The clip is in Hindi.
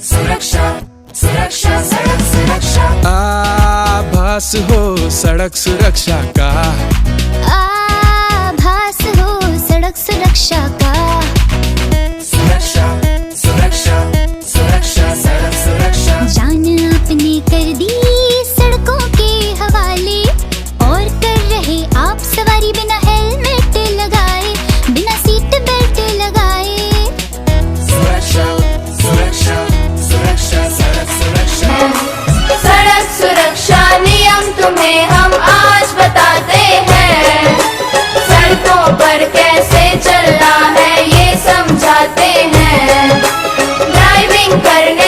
सुरक्षा सुरक्षा सड़क सुरक्षा। आभास हो सड़क सुरक्षा का, आभास हो सड़क सुरक्षा का। सुरक्षा सुरक्षा सुरक्षा सड़क सुरक्षा। जान आपने कर दी सड़कों के हवाले, और कर रहे आप सवारी बिना हेलमेट लगाए, बिना सीट बेल्ट लगाए। सुरक्षा सुरक्षा सुरक्षा सड़क सुरक्षा। सड़क सुरक्षा नियम तुम्हें हम आज बताते हैं, सड़कों पर कैसे चलना है ये समझाते हैं। ड्राइविंग करने